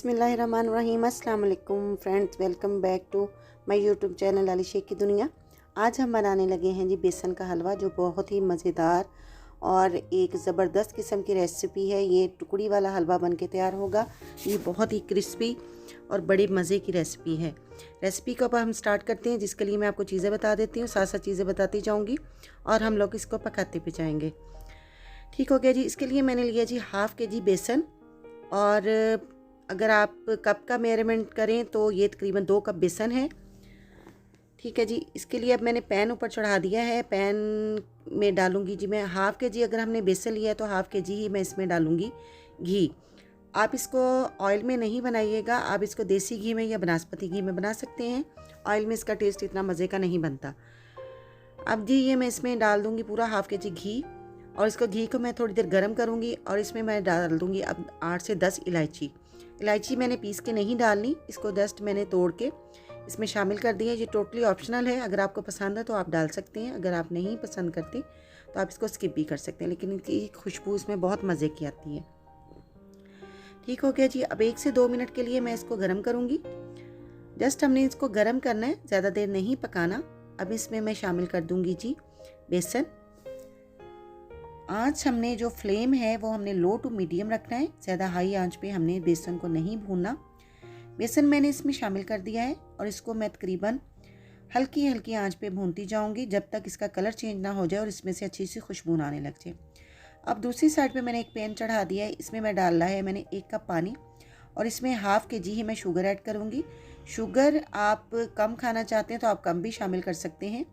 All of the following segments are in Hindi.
बिस्मिल्लाहिर्रहमानिर्रहीम। अस्सलाम वालेकुम friends, welcome back to my YouTube channel Ali Sheikh की दुनिया। आज हम बनाने लगे हैं जी बेसन का हलवा, जो बहुत ही मज़ेदार और एक ज़बरदस्त किस्म की रेसिपी है। ये टुकड़ी वाला हलवा बन के तैयार होगा। ये बहुत ही क्रिस्पी और बड़े मज़े की रेसिपी है। रेसिपी को अब हम स्टार्ट करते हैं, जिसके लिए मैं आपको चीज़ें बता देती हूँ, साथ साथ चीज़ें बताती जाऊँगी और हम लोग इसको पकाते भी जाएंगे। ठीक हो गया जी। इसके लिए मैंने लिया जी हाफ़ के जी बेसन, और अगर आप कप का मेजरमेंट करें तो ये तकरीबन 2 कप बेसन है। ठीक है जी। इसके लिए अब मैंने पैन ऊपर चढ़ा दिया है। पैन में डालूंगी जी मैं हाफ़ के जी, अगर हमने बेसन लिया है तो हाफ़ के जी ही मैं इसमें डालूंगी घी। आप इसको ऑयल में नहीं बनाइएगा, आप इसको देसी घी में या बनास्पति घी में बना सकते हैं। ऑयल में इसका टेस्ट इतना मज़े का नहीं बनता। अब जी ये मैं इसमें डाल दूँगी पूरा हाफ़ के जी घी, और इसको घी को मैं थोड़ी देर गर्म करूँगी और इसमें मैं डाल दूँगी अब 8 से 10 इलायची। इलायची मैंने पीस के नहीं डालनी, इसको जस्ट मैंने तोड़ के इसमें शामिल कर दिया। ये टोटली ऑप्शनल है, अगर आपको पसंद है तो आप डाल सकते हैं, अगर आप नहीं पसंद करते तो आप इसको स्किप भी कर सकते हैं, लेकिन इनकी खुशबू इसमें बहुत मज़े की आती है। ठीक हो गया जी। अब 1 से 2 मिनट के लिए मैं इसको गर्म करूँगी। जस्ट हमने इसको गर्म करना है, ज़्यादा देर नहीं पकाना। अब इसमें मैं शामिल कर दूँगी जी बेसन। आँच हमने जो फ्लेम है वो हमने लो टू मीडियम रखना है, ज़्यादा हाई आंच पे हमने बेसन को नहीं भूनना। बेसन मैंने इसमें शामिल कर दिया है और इसको मैं तकरीबन हल्की हल्की आंच पे भूनती जाऊंगी जब तक इसका कलर चेंज ना हो जाए और इसमें से अच्छी सी खुशबू आने लग जाए। अब दूसरी साइड पे मैंने एक पैन चढ़ा दिया है, इसमें मैं डाला है मैंने 1 कप पानी, और इसमें हाफ़ के जी ही मैं शुगर ऐड करूँगी। शुगर आप कम खाना चाहते हैं तो आप कम भी शामिल कर सकते हैं,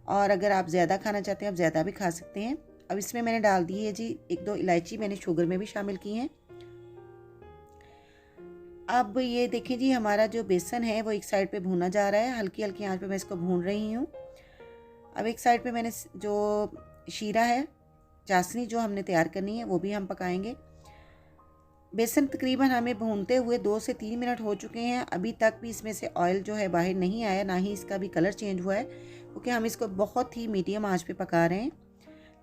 और अगर आप ज़्यादा खाना चाहते हैं आप ज़्यादा भी खा सकते हैं। अब इसमें मैंने डाल दी है जी 1-2 इलायची, मैंने शुगर में भी शामिल की हैं। अब ये देखें जी हमारा जो बेसन है वो एक साइड पे भूना जा रहा है, हल्की हल्की आंच पे मैं इसको भून रही हूँ। अब एक साइड पे मैंने जो शीरा है, चाशनी जो हमने तैयार करनी है, वो भी हम पकाएंगे। बेसन तकरीबन हमें भूनते हुए 2 से 3 मिनट हो चुके हैं। अभी तक भी इसमें से ऑयल जो है बाहर नहीं आया, ना ही इसका भी कलर चेंज हुआ है, क्योंकि हम इसको बहुत ही मीडियम आंच पे पका रहे हैं।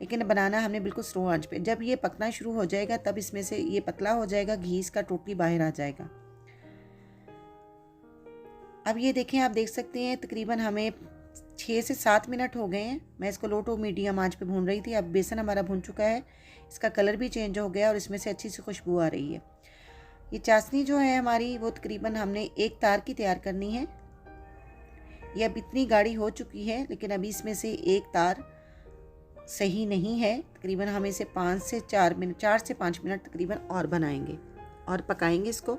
लेकिन बनाना हमने बिल्कुल स्लो आंच पे। जब ये पकना शुरू हो जाएगा तब इसमें से ये पतला हो जाएगा, घी इसका टोटली बाहर आ जाएगा। अब ये देखें, आप देख सकते हैं तकरीबन हमें 6 से 7 मिनट हो गए हैं। मैं इसको लो टू मीडियम आंच पे भून रही थी। अब बेसन हमारा भून चुका है, इसका कलर भी चेंज हो गया और इसमें से अच्छी सी खुशबू आ रही है। ये चाशनी जो है हमारी वो तकरीबन हमने 1 तार की तैयार करनी है। ये अब इतनी गाढ़ी हो चुकी है, लेकिन अभी इसमें से 1 तार सही नहीं है। तकरीबन हम इसे 4 से 5 मिनट तकरीबन और बनाएंगे और पकाएंगे इसको,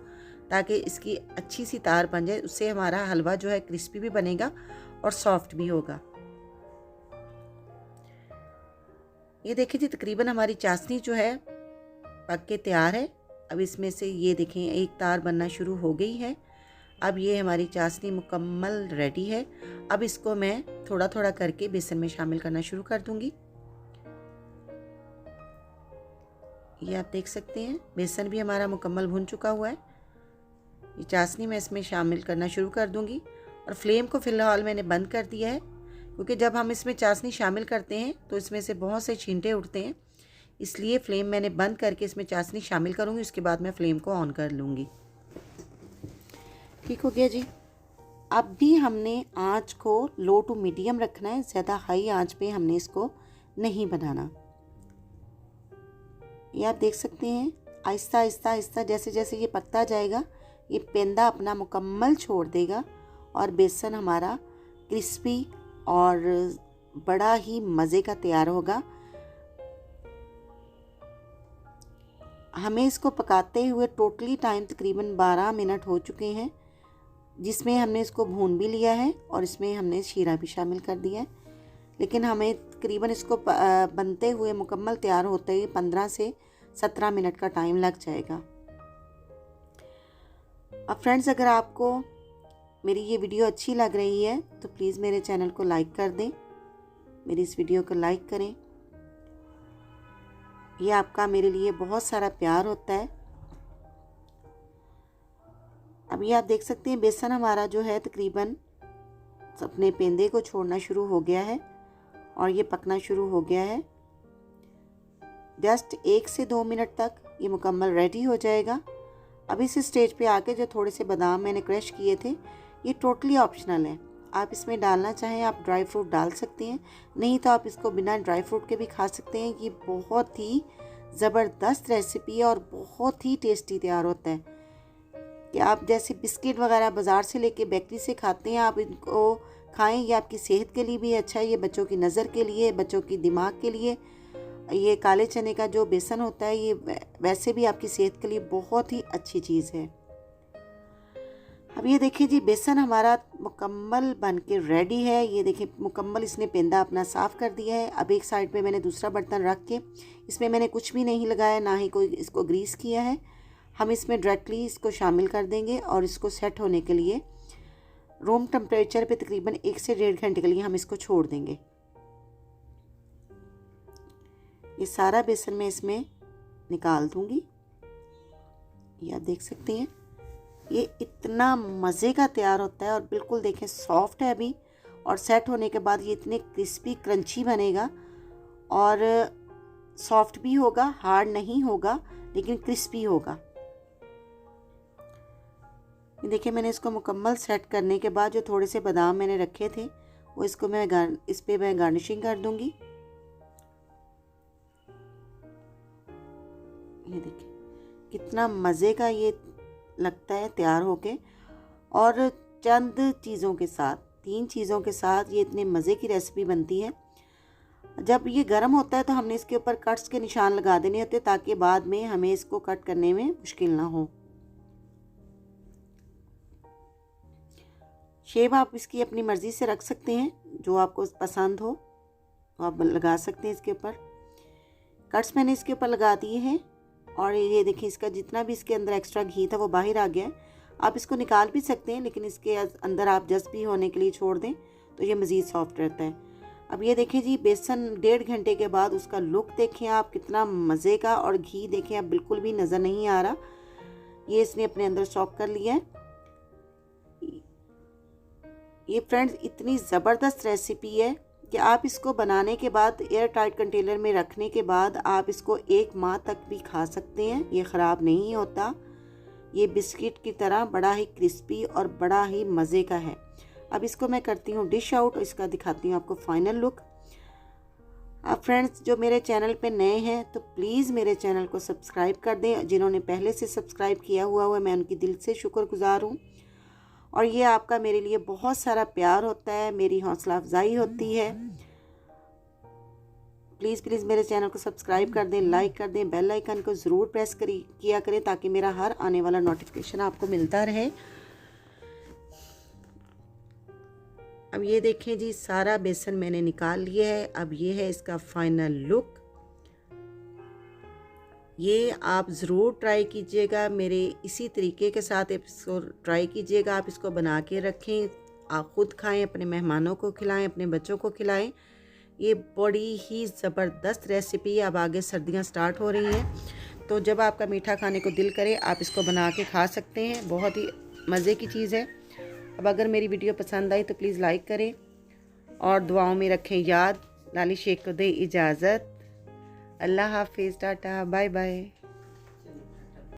ताकि इसकी अच्छी सी तार बन जाए। उससे हमारा हलवा जो है क्रिस्पी भी बनेगा और सॉफ्ट भी होगा। ये देखिए जी तकरीबन हमारी चाशनी जो है पक के तैयार है। अब इसमें से ये देखें 1 तार बनना शुरू हो गई है। अब ये हमारी चाशनी मुकम्मल रेडी है। अब इसको मैं थोड़ा थोड़ा करके बेसन में शामिल करना शुरू कर दूंगी। ये आप देख सकते हैं बेसन भी हमारा मुकम्मल भुन चुका हुआ है। ये चाशनी मैं इसमें शामिल करना शुरू कर दूंगी, और फ्लेम को फ़िलहाल मैंने बंद कर दिया है, क्योंकि जब हम इसमें चाशनी शामिल करते हैं तो इसमें से बहुत से छींटे उठते हैं। इसलिए फ्लेम मैंने बंद करके इसमें चाशनी शामिल करूँगी, उसके बाद मैं फ्लेम को ऑन कर लूँगी। ठीक हो गया जी। अब भी हमने आँच को लो टू मीडियम रखना है, ज़्यादा हाई आँच पे हमने इसको नहीं बनाना। ये आप देख सकते हैं आहिस्ता आहिस्ता आहिस्ता जैसे जैसे ये पकता जाएगा, ये पेंदा अपना मुकम्मल छोड़ देगा और बेसन हमारा क्रिस्पी और बड़ा ही मज़े का तैयार होगा। हमें इसको पकाते हुए टोटली टाइम तकरीबन 12 मिनट हो चुके हैं, जिसमें हमने इसको भून भी लिया है और इसमें हमने शीरा भी शामिल कर दिया है। लेकिन हमें तकरीबन इसको बनते हुए मुकम्मल तैयार होते हुए 15 से 17 मिनट का टाइम लग जाएगा। अब फ्रेंड्स, अगर आपको मेरी ये वीडियो अच्छी लग रही है तो प्लीज़ मेरे चैनल को लाइक कर दें, मेरी इस वीडियो को लाइक करें। ये आपका मेरे लिए बहुत सारा प्यार होता है। अब ये आप देख सकते हैं बेसन हमारा जो है तकरीबन अपने पेंदे को छोड़ना शुरू हो गया है और ये पकना शुरू हो गया है। जस्ट 1 से 2 मिनट तक ये मुकम्मल रेडी हो जाएगा। अब इस स्टेज पे आके जो थोड़े से बादाम मैंने क्रश किए थे, ये टोटली ऑप्शनल है। आप इसमें डालना चाहें आप ड्राई फ्रूट डाल सकते हैं, नहीं तो आप इसको बिना ड्राई फ्रूट के भी खा सकते हैं। ये बहुत ही ज़बरदस्त रेसिपी है और बहुत ही टेस्टी तैयार होता है कि आप जैसे बिस्किट वगैरह बाज़ार से लेके बेकरी से खाते हैं, आप इनको खाएं। ये आपकी सेहत के लिए भी अच्छा है, ये बच्चों की नज़र के लिए, बच्चों की दिमाग के लिए। ये काले चने का जो बेसन होता है, ये वैसे भी आपकी सेहत के लिए बहुत ही अच्छी चीज़ है। अब ये देखिए जी, बेसन हमारा मुकम्मल बन के रेडी है। ये देखिए मुकम्मल इसने पेंदा अपना साफ़ कर दिया है। अब एक साइड पे मैंने दूसरा बर्तन रख के, इसमें मैंने कुछ भी नहीं लगाया, ना ही कोई इसको ग्रीस किया है। हम इसमें डायरेक्टली इसको शामिल कर देंगे और इसको सेट होने के लिए रूम टेम्परेचर पे तकरीबन 1 से 1.5 घंटे के लिए हम इसको छोड़ देंगे। ये सारा बेसन मैं इसमें निकाल दूंगी। ये आप देख सकते हैं, ये इतना मज़े का तैयार होता है और बिल्कुल देखें सॉफ्ट है अभी, और सेट होने के बाद ये इतने क्रिस्पी क्रंची बनेगा और सॉफ्ट भी होगा, हार्ड नहीं होगा लेकिन क्रिस्पी होगा। ये देखिए मैंने इसको मुकम्मल सेट करने के बाद जो थोड़े से बादाम मैंने रखे थे वो इसको मैं इस पे मैं गार्निशिंग कर दूंगी। ये देखिए कितना मज़े का ये लगता है तैयार होके, और चंद चीज़ों के साथ, 3 चीज़ों के साथ ये इतने मज़े की रेसिपी बनती है। जब ये गर्म होता है तो हमने इसके ऊपर कट्स के निशान लगा देने होते हैं ताकि बाद में हमें इसको कट करने में मुश्किल ना हो। शेप आप इसकी अपनी मर्ज़ी से रख सकते हैं, जो आपको पसंद हो तो आप लगा सकते हैं इसके ऊपर। कट्स मैंने इसके ऊपर लगा दिए हैं और ये देखिए इसका जितना भी इसके अंदर एक्स्ट्रा घी था वो बाहर आ गया है। आप इसको निकाल भी सकते हैं, लेकिन इसके अंदर आप जस्ट भी होने के लिए छोड़ दें तो ये मज़ीद सॉफ्ट रहता है। अब ये देखिए जी, बेसन 1.5 घंटे के बाद उसका लुक देखें आप, कितना मज़े का, और घी देखें आप बिल्कुल भी नज़र नहीं आ रहा। ये इसने अपने अंदर सॉक कर लिया है। ये फ्रेंड्स इतनी ज़बरदस्त रेसिपी है कि आप इसको बनाने के बाद एयर टाइट कंटेनर में रखने के बाद आप इसको 1 माह तक भी खा सकते हैं, ये ख़राब नहीं होता। ये बिस्किट की तरह बड़ा ही क्रिस्पी और बड़ा ही मज़े का है। अब इसको मैं करती हूँ डिश आउट और इसका दिखाती हूँ आपको फाइनल लुक। अब फ्रेंड्स जो मेरे चैनल पे नए हैं तो प्लीज़ मेरे चैनल को सब्सक्राइब कर दें। जिन्होंने पहले से सब्सक्राइब किया हुआ है मैं उनकी दिल से शुक्रगुजार हूँ, और ये आपका मेरे लिए बहुत सारा प्यार होता है, मेरी हौसला अफजाई होती है। प्लीज़ प्लीज़ मेरे चैनल को सब्सक्राइब कर दें, लाइक कर दें, बेल आइकन को ज़रूर प्रेस किया करें ताकि मेरा हर आने वाला नोटिफिकेशन आपको मिलता रहे। अब ये देखें जी, सारा बेसन मैंने निकाल लिया है। अब ये है इसका फाइनल लुक। ये आप ज़रूर ट्राई कीजिएगा, मेरे इसी तरीके के साथ इसको ट्राई कीजिएगा। आप इसको बना के रखें, आप ख़ुद खाएं, अपने मेहमानों को खिलाएं, अपने बच्चों को खिलाएं। ये बड़ी ही ज़बरदस्त रेसिपी है। अब आगे सर्दियां स्टार्ट हो रही हैं तो जब आपका मीठा खाने को दिल करे आप इसको बना के खा सकते हैं, बहुत ही मज़े की चीज़ है। अब अगर मेरी वीडियो पसंद आई तो प्लीज़ लाइक करें और दुआओं में रखें याद। लाली शेख को दे इजाज़त। अल्लाह हाफिज़, टाटा, बाय बाय।